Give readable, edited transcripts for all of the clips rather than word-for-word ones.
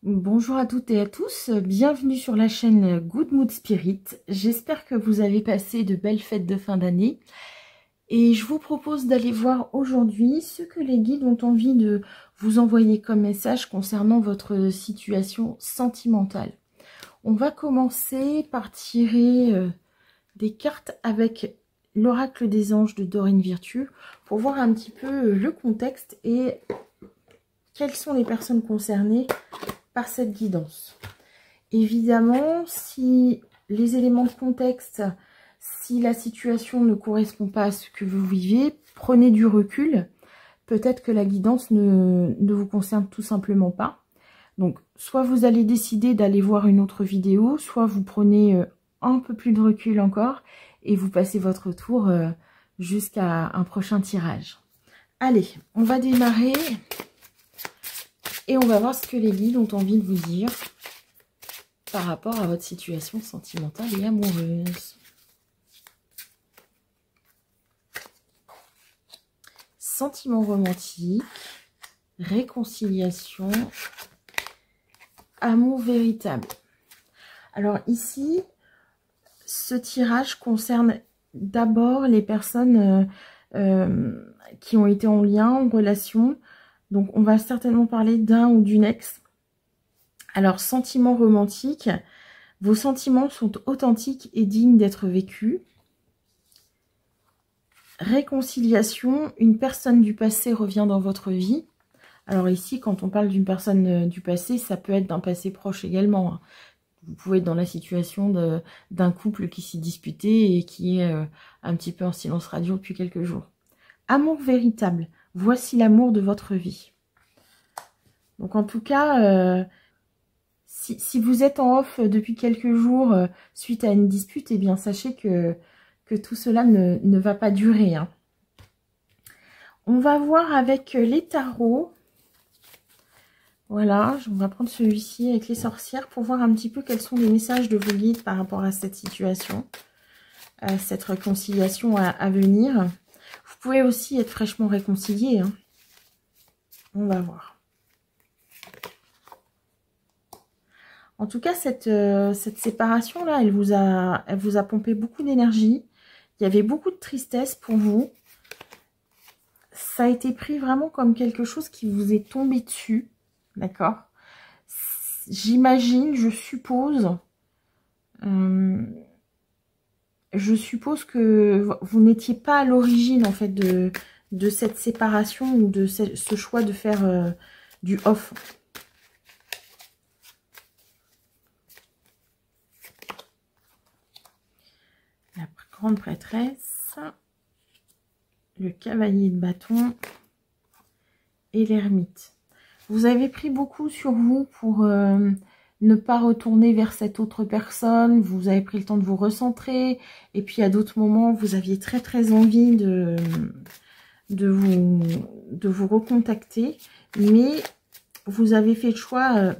Bonjour à toutes et à tous, bienvenue sur la chaîne Good Mood Spirit. J'espère que vous avez passé de belles fêtes de fin d'année. Et je vous propose d'aller voir aujourd'hui ce que les guides ont envie de vous envoyer comme message concernant votre situation sentimentale. On va commencer par tirer des cartes avec l'oracle des anges de Dorine Virtue pour voir un petit peu le contexte et quelles sont les personnes concernées par cette guidance. Évidemment, si les éléments de contexte, si la situation ne correspond pas à ce que vous vivez, prenez du recul. Peut-être que la guidance ne vous concerne tout simplement pas. Donc, soit vous allez décider d'aller voir une autre vidéo, soit vous prenez un peu plus de recul encore et vous passez votre tour jusqu'à un prochain tirage. Allez, on va démarrer. Et on va voir ce que les guides ont envie de vous dire par rapport à votre situation sentimentale et amoureuse. Sentiment romantique, réconciliation, amour véritable. Alors ici, ce tirage concerne d'abord les personnes qui ont été en lien, en relation. Donc, on va certainement parler d'un ou d'une ex. Alors, sentiment romantique, vos sentiments sont authentiques et dignes d'être vécus. Réconciliation, une personne du passé revient dans votre vie. Alors ici, quand on parle d'une personne du passé, ça peut être d'un passé proche également. Vous pouvez être dans la situation d'un couple qui s'est disputé et qui est un petit peu en silence radio depuis quelques jours. Amour véritable. Voici l'amour de votre vie. Donc en tout cas, si vous êtes en off depuis quelques jours suite à une dispute, eh bien sachez que tout cela ne va pas durer. Hein. On va voir avec les tarots. Voilà, on va prendre celui-ci avec les sorcières pour voir un petit peu quels sont les messages de vos guides par rapport à cette situation, à cette réconciliation à venir. Vous pouvez aussi être fraîchement réconcilié. Hein. On va voir. En tout cas, cette séparation-là, elle vous a pompé beaucoup d'énergie. Il y avait beaucoup de tristesse pour vous. Ça a été pris vraiment comme quelque chose qui vous est tombé dessus. D'accord? J'imagine, je suppose que vous n'étiez pas à l'origine en fait de cette séparation ou de ce choix de faire du off. La grande prêtresse, le cavalier de bâton et l'ermite. Vous avez pris beaucoup sur vous pour ne pas retourner vers cette autre personne. Vous avez pris le temps de vous recentrer. Et puis à d'autres moments, vous aviez très envie de vous recontacter. Mais vous avez fait le choix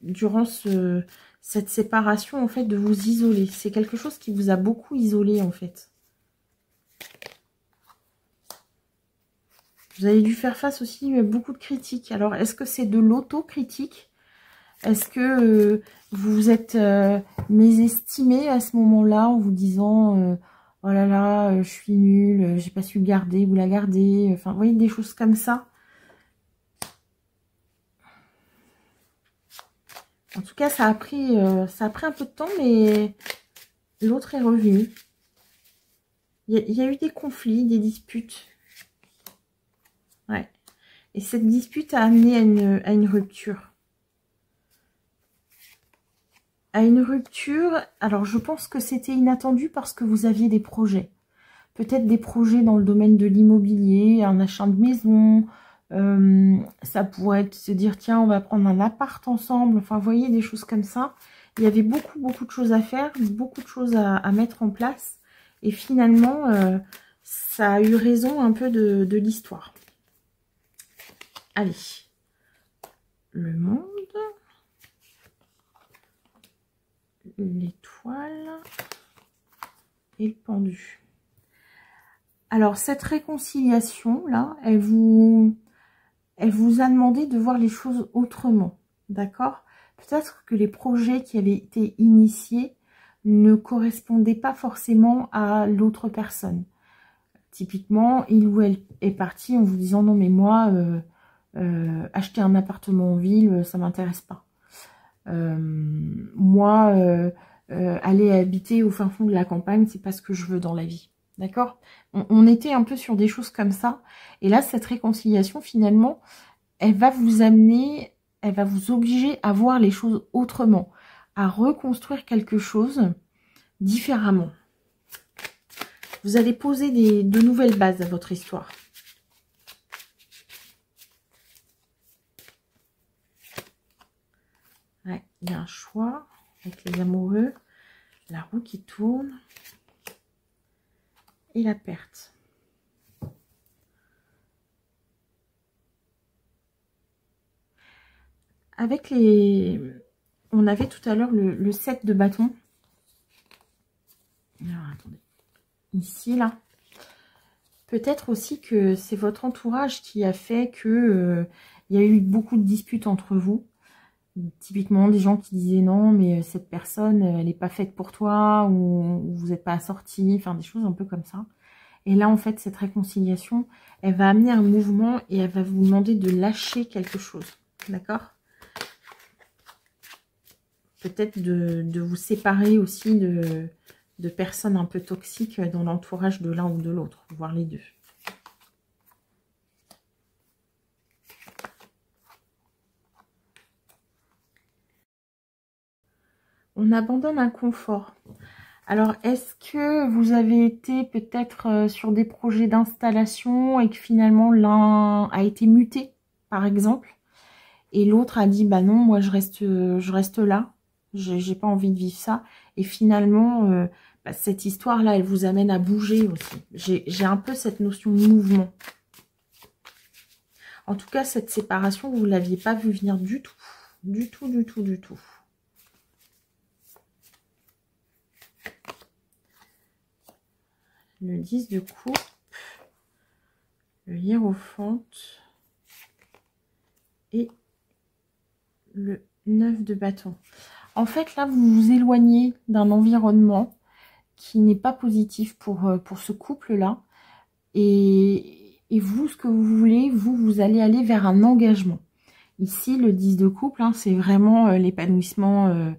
durant cette séparation en fait de vous isoler. C'est quelque chose qui vous a beaucoup isolé en fait. Vous avez dû faire face aussi à beaucoup de critiques. Alors, est-ce que c'est de l'autocritique? Est-ce que vous vous êtes mésestimé à ce moment-là en vous disant oh là là, je suis nulle, j'ai pas su le garder, vous la gardez. Enfin, vous voyez, des choses comme ça. En tout cas, ça a pris un peu de temps, mais l'autre est revenu. Il y a eu des conflits, des disputes. Ouais. Et cette dispute a amené à une rupture. À une rupture, alors je pense que c'était inattendu parce que vous aviez des projets. Peut-être des projets dans le domaine de l'immobilier, un achat de maison. Ça pourrait être se dire, tiens, on va prendre un appart ensemble. Enfin, vous voyez, des choses comme ça. Il y avait beaucoup de choses à faire, beaucoup de choses à mettre en place. Et finalement, ça a eu raison un peu de l'histoire. Allez, le monde, l'étoile et le pendu. Alors, cette réconciliation-là, elle vous a demandé de voir les choses autrement. d'accord? Peut-être que les projets qui avaient été initiés ne correspondaient pas forcément à l'autre personne. Typiquement, il ou elle est parti en vous disant « Non, mais moi, acheter un appartement en ville, ça m'intéresse pas. Moi, aller habiter au fin fond de la campagne, c'est pas ce que je veux dans la vie. » D'accord? On était un peu sur des choses comme ça. Et là, cette réconciliation, finalement, elle va vous amener, elle va vous obliger à voir les choses autrement, à reconstruire quelque chose différemment. Vous allez poser de nouvelles bases à votre histoire. Ouais, il y a un choix avec les amoureux, la roue qui tourne et la perte. Avec les... On avait tout à l'heure le 7 de bâton. Alors, attendez. Ici, là. Peut-être aussi que c'est votre entourage qui a fait que il y a eu beaucoup de disputes entre vous. Typiquement, des gens qui disaient non, mais cette personne, elle n'est pas faite pour toi, ou vous n'êtes pas assorti, enfin des choses un peu comme ça. Et là, en fait, cette réconciliation, elle va amener un mouvement et elle va vous demander de lâcher quelque chose. D'accord? Peut-être de vous séparer aussi de personnes un peu toxiques dans l'entourage de l'un ou de l'autre, voire les deux. On abandonne un confort. Alors, est-ce que vous avez été peut-être sur des projets d'installation et que finalement l'un a été muté, par exemple, et l'autre a dit, bah non, moi je reste là, j'ai pas envie de vivre ça. Et finalement, bah, cette histoire-là, elle vous amène à bouger aussi. J'ai un peu cette notion de mouvement. En tout cas, cette séparation, vous ne l'aviez pas vu venir du tout. Du tout, du tout, du tout. Le 10 de coupe, le hiérophante et le 9 de bâton. En fait, là, vous vous éloignez d'un environnement qui n'est pas positif pour ce couple-là. Et vous, ce que vous voulez, vous allez aller vers un engagement. Ici, le 10 de couple, hein, c'est vraiment l'épanouissement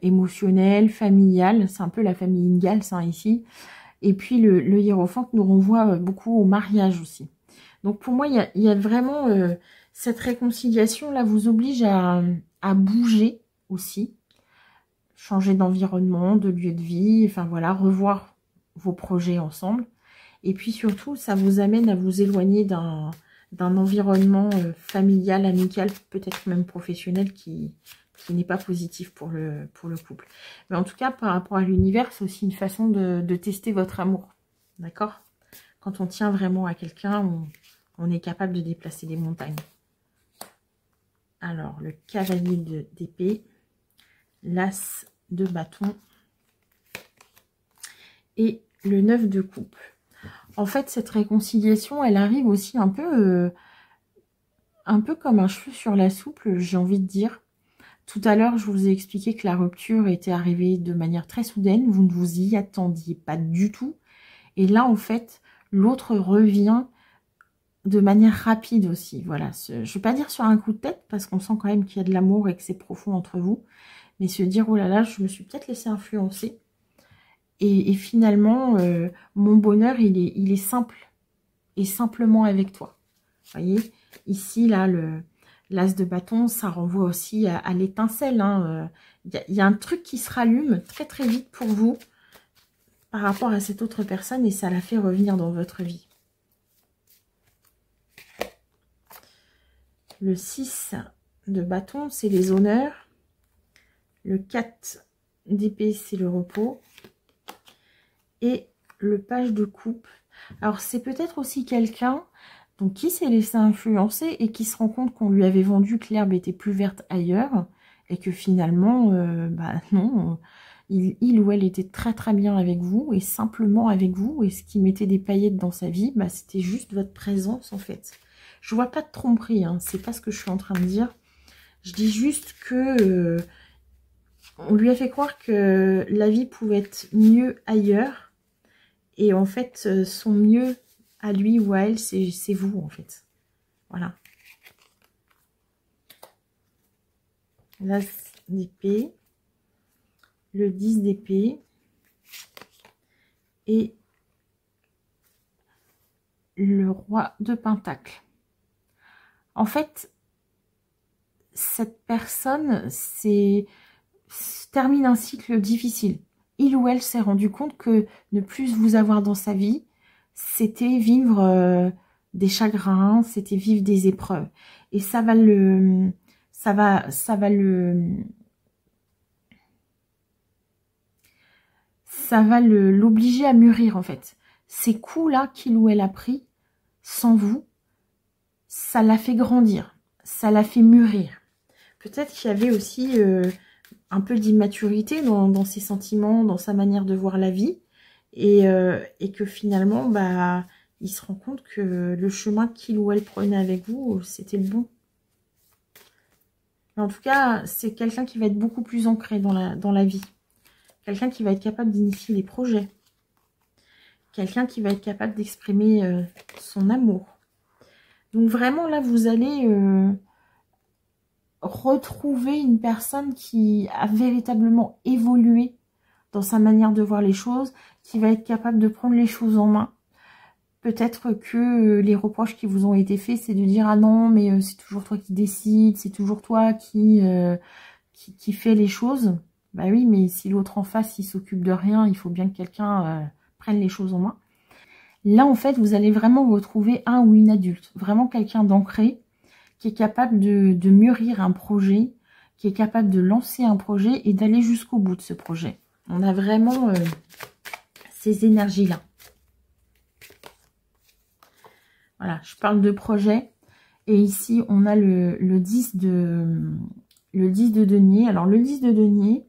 émotionnel, familial. C'est un peu la famille Ingalls, hein, ici. Et puis, le hiérophante nous renvoie beaucoup au mariage aussi. Donc, pour moi, il y a vraiment cette réconciliation-là vous oblige à bouger aussi. Changer d'environnement, de lieu de vie. Enfin, voilà, revoir vos projets ensemble. Et puis, surtout, ça vous amène à vous éloigner d'un environnement familial, amical, peut-être même professionnel qui n'est pas positif pour le couple. Mais en tout cas, par rapport à l'univers, c'est aussi une façon de tester votre amour. D'accord? Quand on tient vraiment à quelqu'un, on est capable de déplacer des montagnes. Alors, le cavalier d'épée, l'as de bâton et le 9 de coupe. En fait, cette réconciliation, elle arrive aussi un peu comme un cheveu sur la soupe, j'ai envie de dire. Tout à l'heure, je vous ai expliqué que la rupture était arrivée de manière très soudaine. Vous ne vous y attendiez pas du tout. Et là, en fait, l'autre revient de manière rapide aussi. Voilà. Je ne vais pas dire sur un coup de tête, parce qu'on sent quand même qu'il y a de l'amour et que c'est profond entre vous. Mais se dire, oh là là, je me suis peut-être laissé influencer. Et finalement, mon bonheur, il est simple. Et simplement avec toi. Vous voyez, ici, là, l'as de bâton, ça renvoie aussi à l'étincelle. Hein. Y a un truc qui se rallume très très vite pour vous par rapport à cette autre personne et ça la fait revenir dans votre vie. Le 6 de bâton, c'est les honneurs. Le 4 d'épée, c'est le repos. Et le page de coupe. Alors, c'est peut-être aussi quelqu'un donc qui s'est laissé influencer et qui se rend compte qu'on lui avait vendu que l'herbe était plus verte ailleurs et que finalement, bah non, il ou elle était très très bien avec vous et simplement avec vous. Et ce qui mettait des paillettes dans sa vie, bah, c'était juste votre présence en fait. Je vois pas de tromperie, hein, c'est pas ce que je suis en train de dire. Je dis juste que on lui a fait croire que la vie pouvait être mieux ailleurs. Et en fait, son mieux à lui ou à elle, c'est vous, en fait. Voilà. L'As d'épée, le 10 d'épée et le roi de pentacle. En fait, cette personne termine un cycle difficile. Il ou elle s'est rendu compte que ne plus vous avoir dans sa vie, c'était vivre des chagrins, c'était vivre des épreuves. Et ça va l'obliger à mûrir en fait. Ces coups-là qu'il ou elle a pris, sans vous, ça l'a fait grandir, ça l'a fait mûrir. Peut-être qu'il y avait aussi un peu d'immaturité dans ses sentiments, dans sa manière de voir la vie. Et que finalement, bah, il se rend compte que le chemin qu'il ou elle prenait avec vous, c'était le bon. Mais en tout cas, c'est quelqu'un qui va être beaucoup plus ancré dans la vie. Quelqu'un qui va être capable d'initier des projets. Quelqu'un qui va être capable d'exprimer son amour. Donc vraiment, là, vous allez retrouver une personne qui a véritablement évolué dans sa manière de voir les choses, qui va être capable de prendre les choses en main. Peut-être que les reproches qui vous ont été faits, c'est de dire « Ah non, mais c'est toujours toi qui décides, c'est toujours toi qui fait les choses. » Bah oui, mais si l'autre en face, il s'occupe de rien, il faut bien que quelqu'un prenne les choses en main. Là, en fait, vous allez vraiment retrouver un ou une adulte, vraiment quelqu'un d'ancré, qui est capable de mûrir un projet, qui est capable de lancer un projet et d'aller jusqu'au bout de ce projet. On a vraiment ces énergies-là. Voilà, je parle de projet. Et ici, on a le 10 de denier. Alors, le 10 de denier,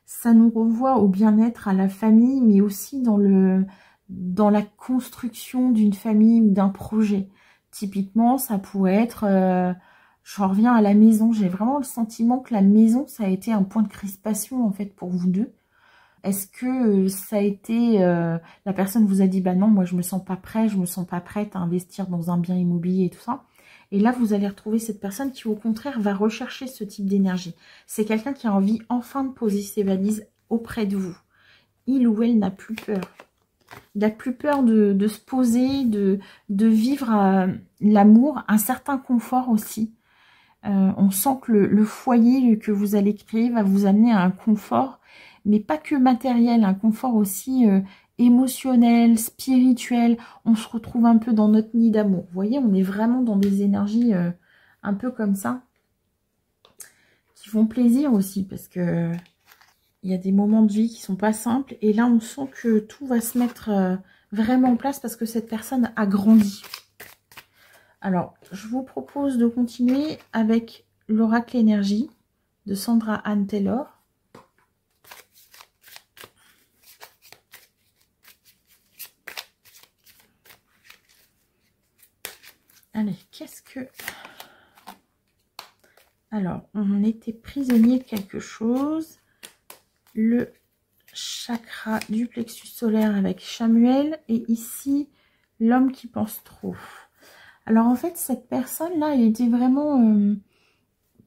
ça nous renvoie au bien-être, à la famille, mais aussi dans la construction d'une famille ou d'un projet. Typiquement, ça pourrait être... je reviens à la maison. J'ai vraiment le sentiment que la maison, ça a été un point de crispation, en fait, pour vous deux. Est-ce que ça a été... la personne vous a dit, bah non, moi, je me sens pas prêt, je me sens pas prête à investir dans un bien immobilier et tout ça. Et là, vous allez retrouver cette personne qui, au contraire, va rechercher ce type d'énergie. C'est quelqu'un qui a envie, enfin, de poser ses valises auprès de vous. Il ou elle n'a plus peur. Il n'a plus peur de se poser, de vivre l'amour, un certain confort aussi. On sent que le foyer que vous allez créer va vous amener à un confort, mais pas que matériel, un confort aussi émotionnel, spirituel. On se retrouve un peu dans notre nid d'amour. Vous voyez, on est vraiment dans des énergies un peu comme ça, qui font plaisir aussi, parce que il y a des moments de vie qui sont pas simples. Et là, on sent que tout va se mettre vraiment en place parce que cette personne a grandi. Alors, je vous propose de continuer avec l'oracle énergie de Sandra Anne Taylor. Allez, qu'est-ce que... Alors, on était prisonnier de quelque chose. Le chakra du plexus solaire avec Chamuel. Et ici, l'homme qui pense trop. Alors, en fait, cette personne-là, elle était vraiment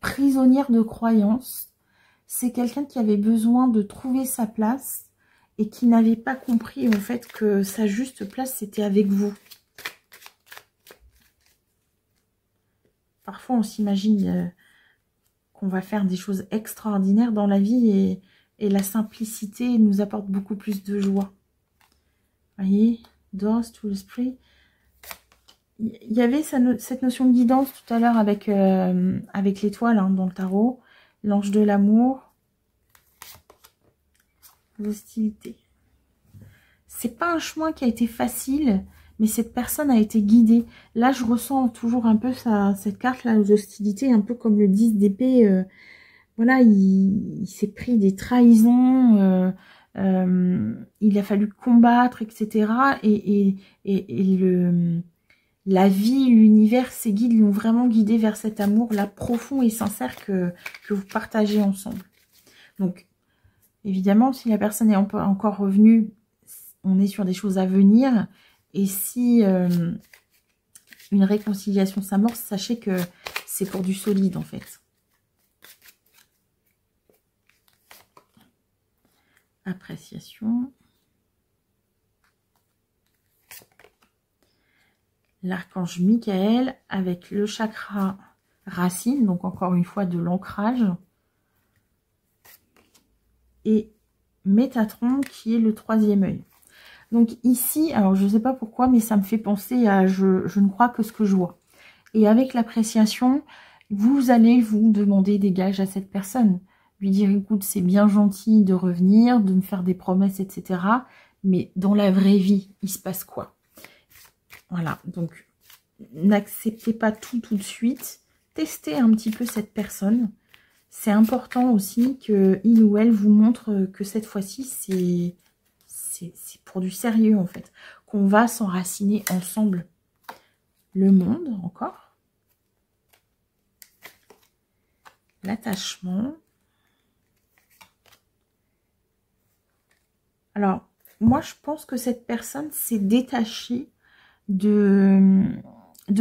prisonnière de croyances. C'est quelqu'un qui avait besoin de trouver sa place et qui n'avait pas compris, en fait, que sa juste place, c'était avec vous. Parfois, on s'imagine qu'on va faire des choses extraordinaires dans la vie et la simplicité nous apporte beaucoup plus de joie. Vous voyez, Doors to l'esprit. Il y avait cette notion de guidance tout à l'heure avec l'étoile hein, dans le tarot. L'ange de l'amour. L'hostilité. C'est pas un chemin qui a été facile, mais cette personne a été guidée. Là, je ressens toujours un peu cette carte-là, l'hostilité, un peu comme le 10 d'épée. Voilà, il s'est pris des trahisons, il a fallu combattre, etc. Et la vie, l'univers, ses guides l'ont vraiment guidé vers cet amour-là profond et sincère que vous partagez ensemble. Donc, évidemment, si la personne est encore revenue, on est sur des choses à venir. Et si une réconciliation s'amorce, sachez que c'est pour du solide, en fait. Appréciation. L'archange Michael avec le chakra racine, donc encore une fois de l'ancrage. Et Métatron qui est le troisième œil. Donc ici, alors je ne sais pas pourquoi, mais ça me fait penser à je ne crois que ce que je vois. Et avec l'appréciation, vous allez vous demander des gages à cette personne. Lui dire, écoute, c'est bien gentil de revenir, de me faire des promesses, etc. Mais dans la vraie vie, il se passe quoi? Voilà, donc n'acceptez pas tout de suite. Testez un petit peu cette personne. C'est important aussi qu'il ou elle vous montre que cette fois-ci, c'est pour du sérieux en fait. Qu'on va s'enraciner ensemble. Le monde, encore. L'attachement. Alors, moi je pense que cette personne s'est détachée de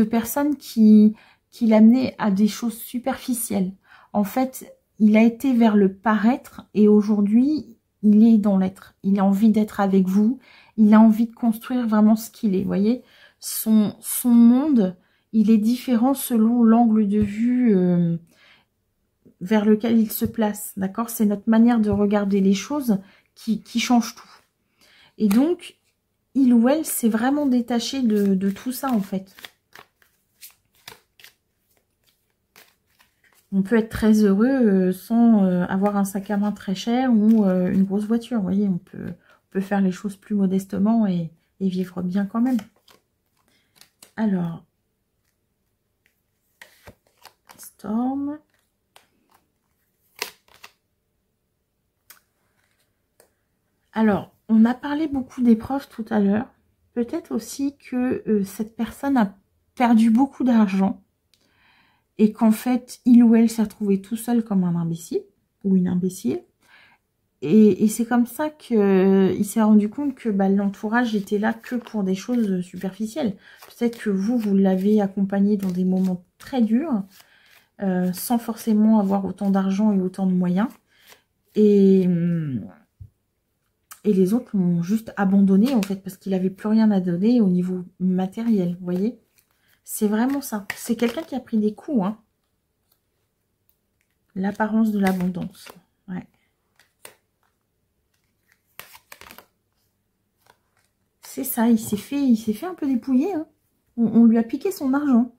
personnes qui l'amenaient à des choses superficielles. En fait, il a été vers le paraître et aujourd'hui, il est dans l'être. Il a envie d'être avec vous. Il a envie de construire vraiment ce qu'il est. Vous voyez, son monde, il est différent selon l'angle de vue vers lequel il se place. D'accord? C'est notre manière de regarder les choses qui change tout. Et donc, il ou elle s'est vraiment détaché de tout ça, en fait. On peut être très heureux sans avoir un sac à main très cher ou une grosse voiture. Vous voyez, on peut faire les choses plus modestement et vivre bien quand même. Alors, Storm. Alors, on a parlé beaucoup d'épreuves tout à l'heure. Peut-être aussi que cette personne a perdu beaucoup d'argent. Et qu'en fait, il ou elle s'est retrouvé tout seul comme un imbécile ou une imbécile. Et c'est comme ça qu'il s'est rendu compte que l'entourage était là que pour des choses superficielles. Peut-être que vous l'avez accompagné dans des moments très durs, sans forcément avoir autant d'argent et autant de moyens. Et les autres l'ont juste abandonné, en fait, parce qu'il n'avait plus rien à donner au niveau matériel, vous voyez. C'est vraiment ça. C'est quelqu'un qui a pris des coups, hein. L'apparence de l'abondance. Ouais. C'est ça, il s'est fait un peu dépouiller, hein. On lui a piqué son argent.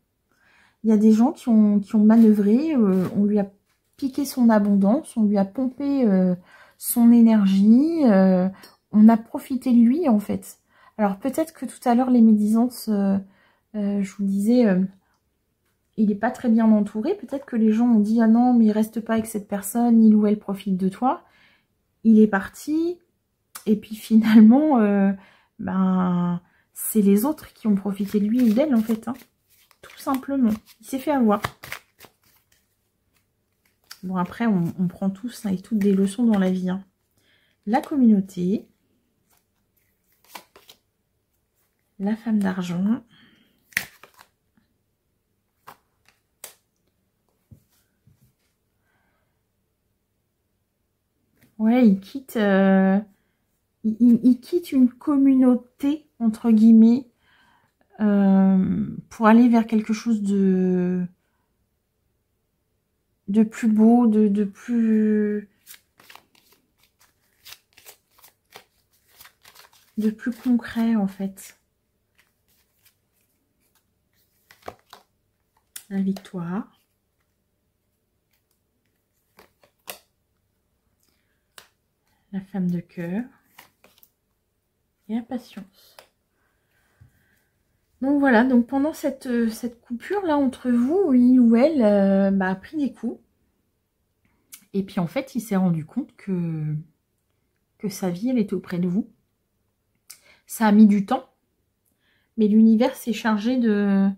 Il y a des gens qui ont manœuvré, on lui a piqué son abondance, on lui a pompé son énergie, on a profité de lui, en fait. Alors, peut-être que tout à l'heure, les médisances, je vous disais, il n'est pas très bien entouré. Peut-être que les gens ont dit, ah non, mais il reste pas avec cette personne, il ou elle profite de toi. Il est parti, et puis finalement, c'est les autres qui ont profité de lui ou d'elle, en fait, hein. Tout simplement. Il s'est fait avoir. Bon, après, on prend tous et toutes des leçons dans la vie, hein. La communauté. La femme d'argent. Ouais, il quitte, il quitte une communauté, entre guillemets, pour aller vers quelque chose de plus beau, de plus concret, en fait. La victoire. La femme de cœur. Et la patience. Donc voilà, donc pendant cette coupure-là entre vous, il ou elle a pris des coups. Et puis en fait, il s'est rendu compte que sa vie, elle était auprès de vous. Ça a mis du temps. mais l'univers s'est chargé de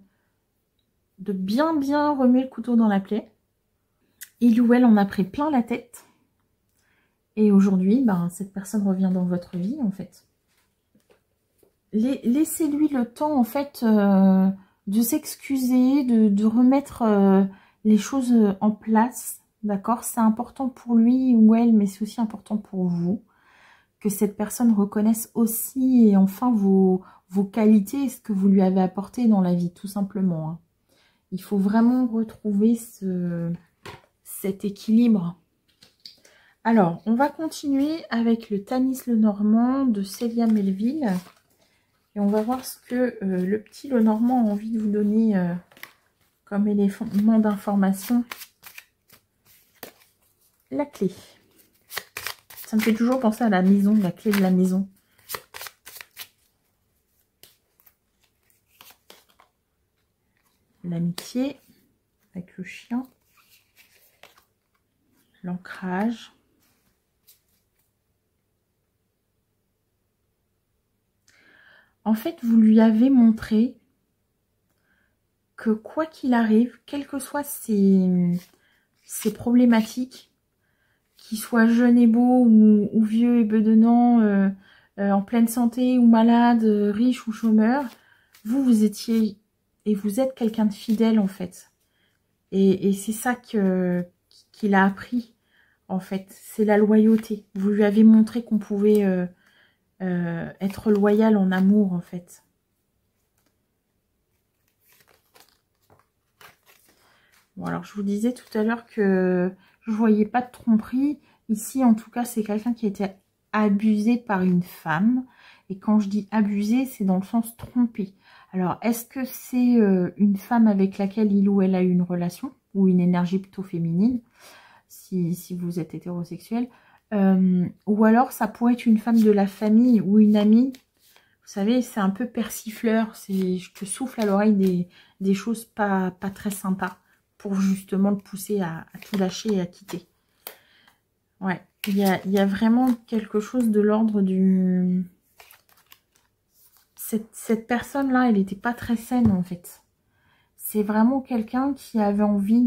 bien remuer le couteau dans la plaie. Il ou elle en a pris plein la tête. Et aujourd'hui, ben, cette personne revient dans votre vie, en fait. Laissez-lui le temps, en fait, de s'excuser, de remettre les choses en place. D'accord? C'est important pour lui ou elle, mais c'est aussi important pour vous. Que cette personne reconnaisse aussi et enfin vos qualités, ce que vous lui avez apporté dans la vie, tout simplement. Hein. Il faut vraiment retrouver cet équilibre. Alors, on va continuer avec le Tanis Lenormand de Célia Melville. Et on va voir ce que le petit Lenormand a envie de vous donner comme élément d'information. La clé. Ça me fait toujours penser à la maison, la clé de la maison. L'amitié avec le chien. L'ancrage. En fait, vous lui avez montré que quoi qu'il arrive, quelles que soient ses problématiques, qu'il soit jeune et beau ou vieux et bedonnant, en pleine santé ou malade, riche ou chômeur, vous étiez et vous êtes quelqu'un de fidèle en fait. Et c'est ça qu'il a appris en fait, c'est la loyauté. Vous lui avez montré qu'on pouvait être loyal en amour en fait. Bon, alors je vous disais tout à l'heure que je ne voyais pas de tromperie. Ici, en tout cas, c'est quelqu'un qui a été abusé par une femme. Et quand je dis abusé, c'est dans le sens trompé. Alors, est-ce que c'est une femme avec laquelle il ou elle a eu une relation ou une énergie plutôt féminine, si vous êtes hétérosexuel, ou alors ça pourrait être une femme de la famille ou une amie. Vous savez, c'est un peu persifleur. Je te souffle à l'oreille des choses pas très sympas, pour justement le pousser à tout lâcher et à quitter. Ouais, il y a vraiment quelque chose de l'ordre du... Cette personne-là, elle n'était pas très saine, en fait. C'est vraiment quelqu'un qui avait envie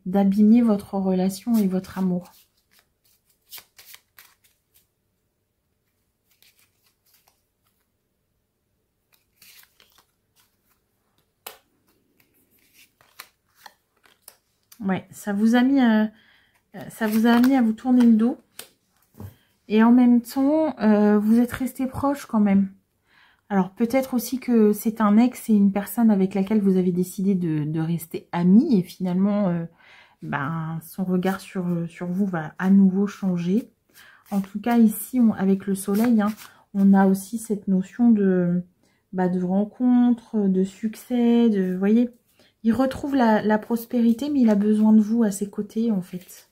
d'abîmer votre relation et votre amour. Ouais, ça vous a mis à vous tourner le dos. Et en même temps, vous êtes resté proche quand même. Alors peut-être aussi que c'est un ex et une personne avec laquelle vous avez décidé de rester amis. Et finalement, ben, son regard sur vous va à nouveau changer. En tout cas, ici, avec le soleil, hein, on a aussi cette notion de rencontre, de succès, vous voyez, il retrouve la prospérité, mais il a besoin de vous à ses côtés, en fait.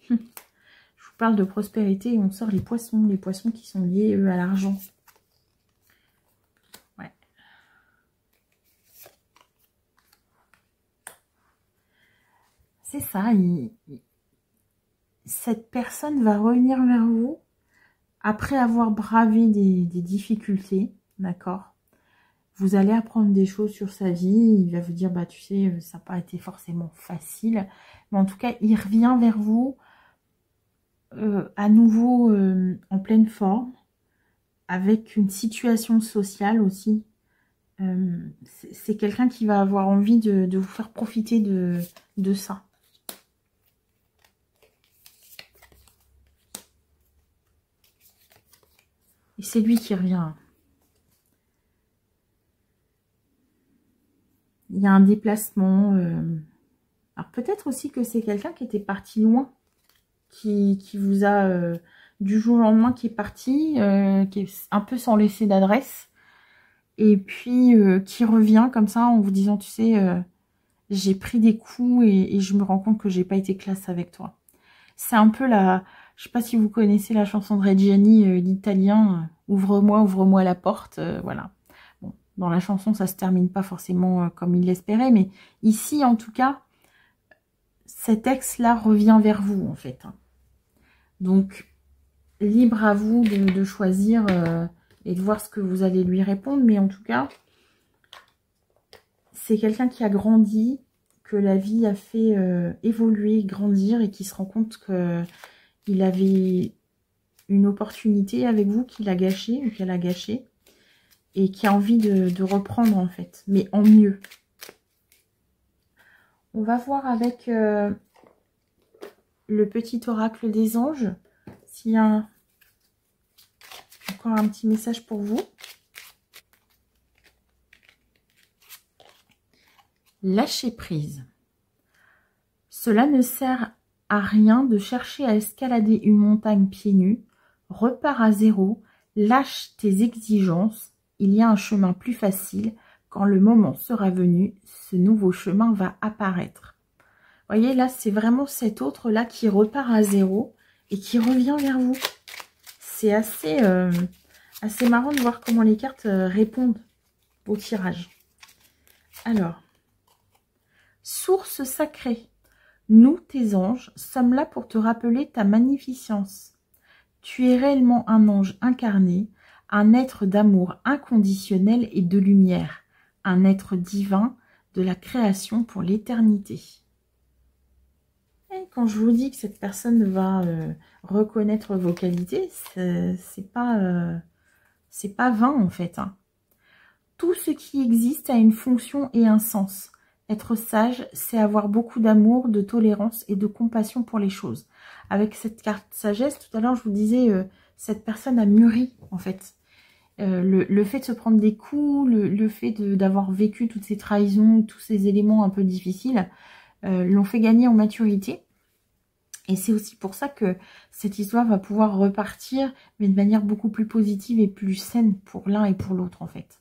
Je vous parle de prospérité et on sort les poissons qui sont liés, eux, à l'argent. Ouais. C'est ça, cette personne va revenir vers vous après avoir bravé des difficultés, d'accord? Vous allez apprendre des choses sur sa vie. Il va vous dire, bah tu sais, ça n'a pas été forcément facile. Mais en tout cas, il revient vers vous à nouveau en pleine forme, avec une situation sociale aussi. C'est quelqu'un qui va avoir envie de vous faire profiter de ça. Et c'est lui qui revient. Il y a un déplacement. Alors peut-être aussi que c'est quelqu'un qui était parti loin, qui vous a du jour au lendemain qui est parti, qui est un peu sans laisser d'adresse, et puis qui revient comme ça en vous disant, tu sais, j'ai pris des coups et je me rends compte que j'ai pas été classe avec toi. C'est un peu je sais pas si vous connaissez la chanson de Reggiani, l'italien, ouvre-moi la porte, voilà. Bon, dans la chanson, ça se termine pas forcément comme il l'espérait, mais ici, en tout cas, cet ex-là revient vers vous, en fait. Donc, libre à vous de choisir et de voir ce que vous allez lui répondre. Mais en tout cas, c'est quelqu'un qui a grandi, que la vie a fait évoluer, grandir et qui se rend compte qu'il avait une opportunité avec vous qu'il a gâchée ou qu'elle a gâchée et qui a envie de reprendre en fait, mais en mieux. On va voir avec le petit oracle des anges s'il y a encore un petit message pour vous. Lâcher prise. Cela ne sert à rien de chercher à escalader une montagne pieds nus. Repars à zéro, lâche tes exigences. Il y a un chemin plus facile. Quand le moment sera venu, ce nouveau chemin va apparaître. Vous voyez, là, c'est vraiment cet autre-là qui repart à zéro et qui revient vers vous. C'est assez marrant de voir comment les cartes répondent au tirage. Alors, source sacrée. Nous, tes anges, sommes là pour te rappeler ta magnificence. Tu es réellement un ange incarné, un être d'amour inconditionnel et de lumière, un être divin de la création pour l'éternité. Et quand je vous dis que cette personne va reconnaître vos qualités, c'est pas vain en fait. Hein. Tout ce qui existe a une fonction et un sens. Être sage, c'est avoir beaucoup d'amour, de tolérance et de compassion pour les choses. Avec cette carte sagesse, tout à l'heure, je vous disais, cette personne a mûri, en fait. Le fait de se prendre des coups, le fait d'avoir vécu toutes ces trahisons, tous ces éléments un peu difficiles, l'ont fait gagner en maturité. Et c'est aussi pour ça que cette histoire va pouvoir repartir, mais de manière beaucoup plus positive et plus saine pour l'un et pour l'autre, en fait.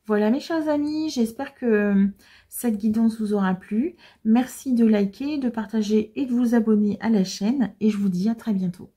Voilà mes chers amis, j'espère que cette guidance vous aura plu. Merci de liker, de partager et de vous abonner à la chaîne. Et je vous dis à très bientôt.